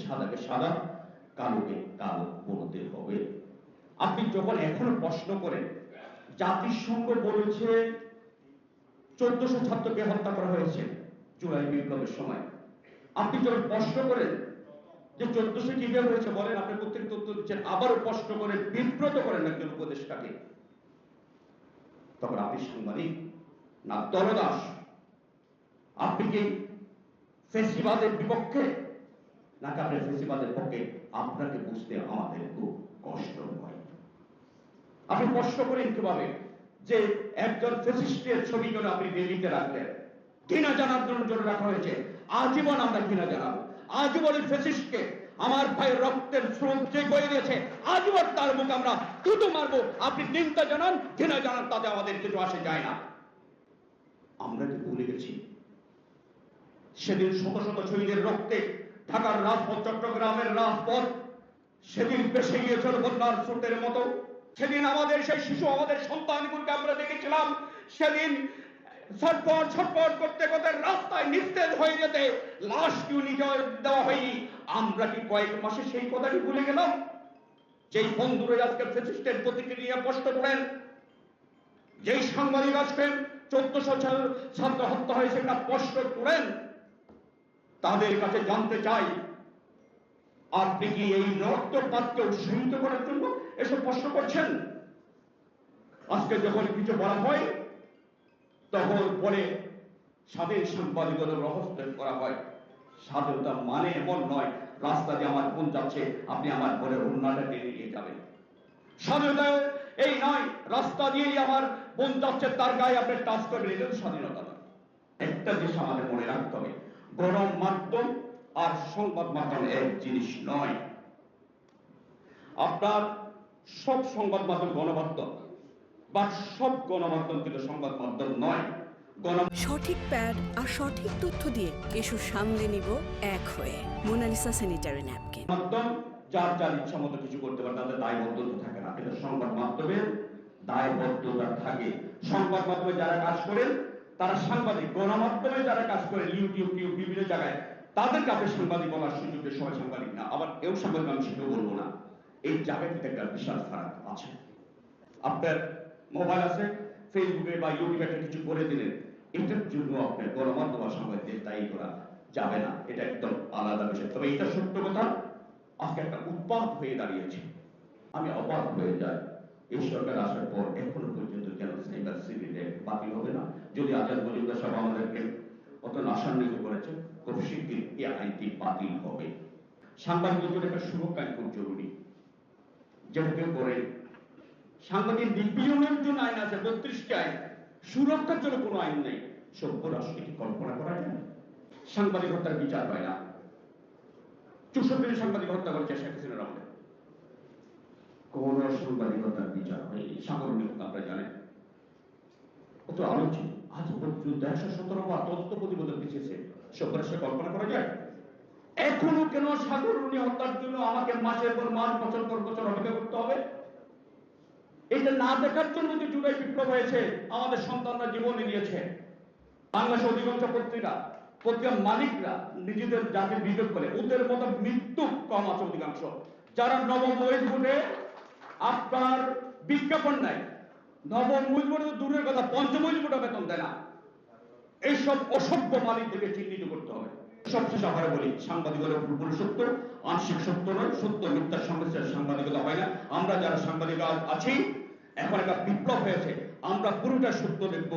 সাদাকে সাদা, কালোকে কালো বলতে হবে। আপনি যখন এখনো প্রশ্ন করেন জাতিসংঘ বলেছে 1400 ছাত্রকে হত্যা করা হয়েছে জুলাই বিপ্লবের সময়, আপনি যখন প্রশ্ন করেন যে 1400 কিভাবে হয়েছে বলেন, আপনি প্রত্যেক তথ্য দিচ্ছেন, আবারও প্রশ্ন করে বিব্রত করেন একজন উপদেষ্টাকে, তখন আপনি সাংবাদিক না দলদাস? আপনি কি ফেসিবাদের বিপক্ষে নাকি আপনি ফেসিবাদের পক্ষে? আপনাকে বুঝতে আমাদের খুব কষ্ট হয়। আপনি প্রশ্ন করেন কিভাবে যে একজন ফেসিস্টের ছবি করে আপনি দিল্লিতে রাখলেন, ঘৃণা জানানোর জন্য রাখা হয়েছে। আজীবন আমরা ঘৃণা জানাবো, আজীবন ফেসিস্টকে, আমার ভাইয়ের রক্তের স্রোত যে বয়ে দিয়েছে, আজীবন তার মুখ আমরা থুতু মারবো। আপনি নিন্দা জানান, ঘৃণা জানান, তাতে আমাদের কিছু আসে যায় না। আমরা কি ভুলে গেছি সেদিন শত শত শহীদের রক্তে ঢাকার রাজপথ, চট্টগ্রামের রাজপথ সেদিন ভেসে গিয়েছিল বন্যার স্রোতের মতো। সেদিন আমাদের সেই শিশু, আমাদের সন্তানগুলোকে আমরা দেখেছিলাম সেদিন ছটফট ছটফট করতে করতে রাস্তায় নিস্তেজ হয়ে যেতে, লাশ কেউ নিয়ে দেওয়া হয়নি। আমরা কি কয়েক মাসে সেই কথাটি ভুলে গেলাম? যেই বন্ধুরা আজকে ফ্যাসিস্টের প্রতিক্রিয়া কষ্ট করেন, যেই সাংবাদিক আজকে 1400 ছাত্র হত্যা হয়েছে এটা কষ্ট করেন, তাদের কাছে জানতে চাই আপনি কি এই রক্তপাতকে উৎসাহিত করার জন্য এসব প্রশ্ন করছেন? আজকে যখন কিছু বলা হয় তখন পরে স্বাধীন সাংবাদিকদের রহস্য করা হয়। স্বাধীনতা মানে এমন নয় রাস্তা দিয়ে আমার বোন যাচ্ছে আপনি আমার বোনের অন্যটা টেনে নিয়ে যাবেন। স্বাধীনতা এই নয় রাস্তা দিয়েই আমার বোন যাচ্ছে তার গায়ে আপনি টাচ করবেন, এটা স্বাধীনতা নয়। একটা জিনিস আমাদের মনে রাখতে হবে, গণমাধ্যম আর সংবাদ মাধ্যম এক জিনিস নয়। আপনার সব সংবাদ মাধ্যম গণমাধ্যম বা সব গণমাধ্যম কিন্তু সংবাদ মাধ্যম নয়। সঠিক প্যাড আর সঠিক তথ্য দিয়ে কেশু সামলে নিব এক হয়ে। Monalisa sanitary napkin. মাধ্যম যার যার ইচ্ছা মতো কিছু করতে পারে, তাদের দায়বদ্ধতা থাকে না, কিন্তু সংবাদ মাধ্যমের দায়বদ্ধতা থাকে। সংবাদ মাধ্যমে যারা কাজ করেন তারা সাংবাদিক, গণমাধ্যমে যারা কাজ করেন ইউটিউব বিভিন্ন জায়গায়, তাদেরকে আপনি সাংবাদিক বলার সুযোগে সবাই সাংবাদিক না, আবার কেউ সাংবাদিক আমি সেটাও বলবো না। এই জায়গাটিতে একটা বিশাল ফারাক আছে। আপনার মোবাইল আছে, ফেসবুকে বা ইউটিউবে একটা কিছু করে দিলেন, এটার জন্য আপনার গণমাধ্যম বা সাংবাদিকদের দায়ী করা যাবে না, এটা একদম আলাদা বিষয়। তবে এটা সত্য কথা, আজকে একটা উৎপাত হয়ে দাঁড়িয়েছে। আমি অবাক হয়ে যাই এই সরকার আসার পর এখনো পর্যন্ত কেন সাইবার সিভিল অ্যাক্ট বাতিল হবে না? যদি আজাদ মজুমদার সাহেব আমাদেরকে অত আশান্বিত করেছে, খুব শীঘ্রই এই আইনটি বাতিল হবে। সাংবাদিকদের একটা সুরক্ষা আইন খুব জরুরি, যেটা কেউ করে। সাংবাদিক নিপীড়নের জন্য আইন আছে 32টি আইন, সুরক্ষার জন্য কোনো আইন নেই। সভ্য রাষ্ট্রকে কল্পনা করা যায়? সাংবাদিক হত্যার বিচার হয় না। 64 সাংবাদিক হত্যা করেছে শেখ হাসিনার আমলে, কোন সাংবাদিক হত্যার বিচার হয়নি। সাগরণী আপনারা জানেন কত আলোচিত, আজ পর্যন্ত 117 বার তথ্য প্রতিবেদন দিয়েছে। সভ্য রাষ্ট্রে কল্পনা করা যায়? এখনো কেন সাগরণী হত্যার জন্য আমাকে মাসের পর মাস, বছর পর বছর অপেক্ষা করতে হবে? এটা না দেখার জন্য যে জুলাই বিপ্লব হয়েছে, আমাদের সন্তানরা জীবন দিয়েছে। বাংলাদেশের অধিকাংশ পত্রিকার মালিকরা নিজেদের জাতির বিবেক করে, ওদের মতো মৃত্যু কম আছে অধিকাংশ। যারা নবম বোর্ডে আপনার বিজ্ঞাপন নেয়, নবম বোর্ডে দূরের কথা, পঞ্চম বোর্ডে বেতন দেয় না। এইসব অসভ্য মালিকদেরকে চিহ্নিত করতে হবে। সবশেষে আবার বলি, সাংবাদিকতার পুরোপুরি সত্য, আংশিক সত্য নয়, সত্য মিথ্যার সংমিশ্রণে সাংবাদিকতা হয় না। আমরা যারা সাংবাদিক আছি, এখন একটা বিপ্লব হয়েছে, আমরা পুরোটা সত্য দেখবো।